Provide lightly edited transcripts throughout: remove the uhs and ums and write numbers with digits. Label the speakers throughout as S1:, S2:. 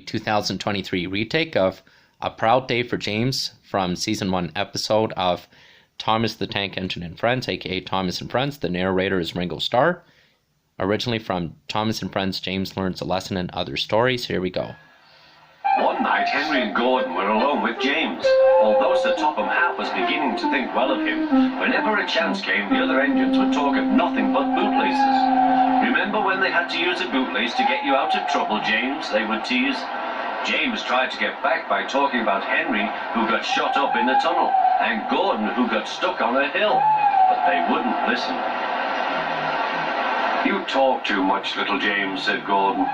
S1: 2023 retake of A Proud Day for James from Season 1 episode of Thomas the Tank Engine and Friends, aka Thomas and Friends. The narrator is Ringo Starr. Originally from Thomas and Friends, James Learns a Lesson and Other Stories. Here we go.
S2: One night, Henry and Gordon were alone with James. Although Sir Topham Hatt was beginning to think well of him, whenever a chance came, the other engines would talk of nothing but bootlaces. Remember when they had to use a bootlace to get you out of trouble, James? They would tease. James tried to get back by talking about Henry, who got shot up in a tunnel, and Gordon, who got stuck on a hill. But they wouldn't listen. "You talk too much, little James," said Gordon.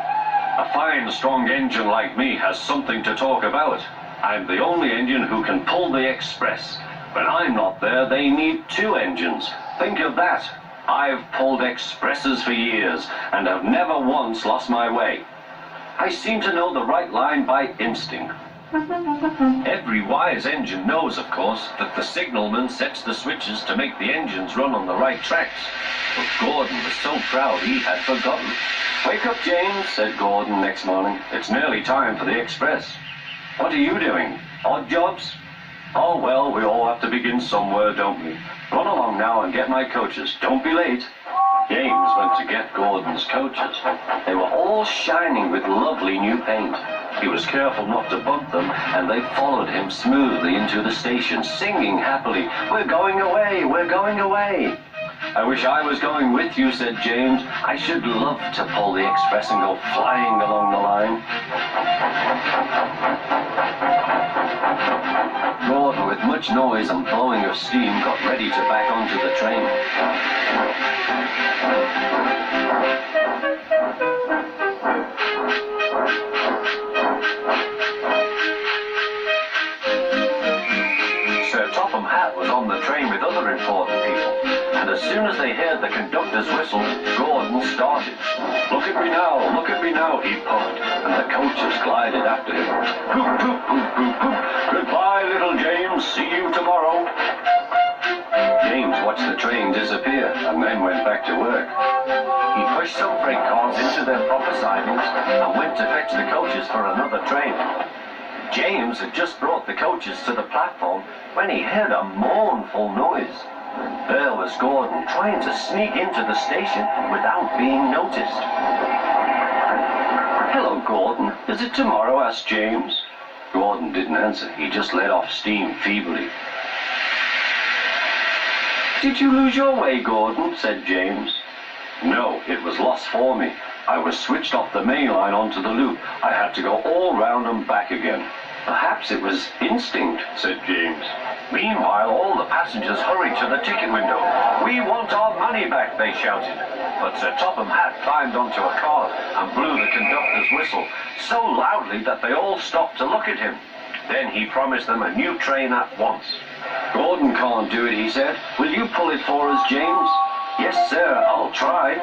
S2: "A fine, strong engine like me has something to talk about. I'm the only engine who can pull the express. When I'm not there, they need two engines. Think of that. I've pulled expresses for years and have never once lost my way. I seem to know the right line by instinct." Every wise engine knows, of course, that the signalman sets the switches to make the engines run on the right tracks. But Gordon was so proud he had forgotten. "Wake up, James," said Gordon next morning. "It's nearly time for the express." "What are you doing? Odd jobs?" "Oh, well, we all have to begin somewhere, don't we? Run along now and get my coaches. Don't be late." James went to get Gordon's coaches. They were all shining with lovely new paint. He was careful not to bump them, and they followed him smoothly into the station, singing happily, "We're going away, we're going away." "I wish I was going with you," said James. "I should love to pull the express and go flying along the line." Gordon, with much noise and blowing of steam, got ready to back onto the train. Sir Topham Hatt was on the train with other important people, and as soon as they heard the conductor's whistle, Gordon started. Look at me now, he puffed, and the coaches glided after him. "Poop, poop, poop, poop, poop. Goodbye, little James. See you tomorrow." James watched the train disappear and then went back to work. He pushed some freight cars into their proper sidings and went to fetch the coaches for another train. James had just brought the coaches to the platform when he heard a mournful noise. There was Gordon trying to sneak into the station without being noticed. "Hello, Gordon. Is it tomorrow?" asked James. Gordon didn't answer. He just let off steam feebly. "Did you lose your way, Gordon?" said James. "No, it was lost for me. I was switched off the main line onto the loop. I had to go all round and back again." "Perhaps it was instinct," said James. Meanwhile, all the passengers hurried to the ticket window. "We want our money back," they shouted. But Sir Topham Hatt climbed onto a car and blew the conductor's whistle so loudly that they all stopped to look at him. Then he promised them a new train at once. "Gordon can't do it," he said. "Will you pull it for us, James?" "Yes, sir, I'll try."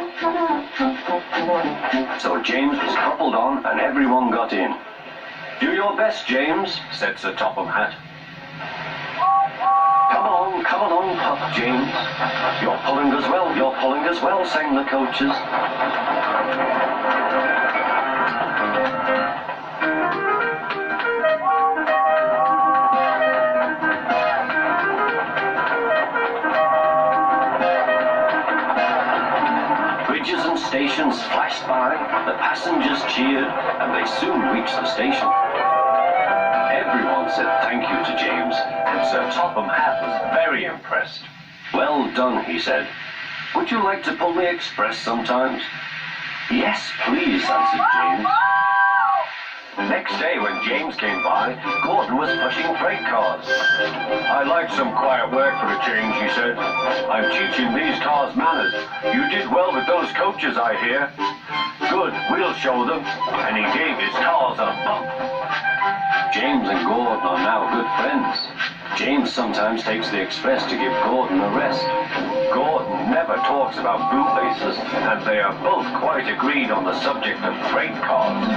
S2: So James was coupled on and everyone got in. "Do your best, James," said Sir Topham Hatt. Come along, puffed James. You're pulling as well, sang the coaches. Bridges and stations flashed by, the passengers cheered, and they soon reached the station. Everyone said thank you to James, and Sir Topham Hatt was very impressed. "Well done," he said. "Would you like to pull the express sometimes?" "Yes, please," answered James. Next day, when James came by, Gordon was pushing freight cars. "I like some quiet work for a change," he said. "I'm teaching these cars manners. You did well with those coaches, I hear." "Good, we'll show them." And he gave his cars a bump. James and Gordon are now good friends. James sometimes takes the express to give Gordon a rest. Gordon never talks about bootlaces, and they are both quite agreed on the subject of freight cars.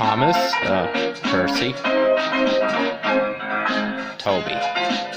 S1: Thomas, Percy, Toby.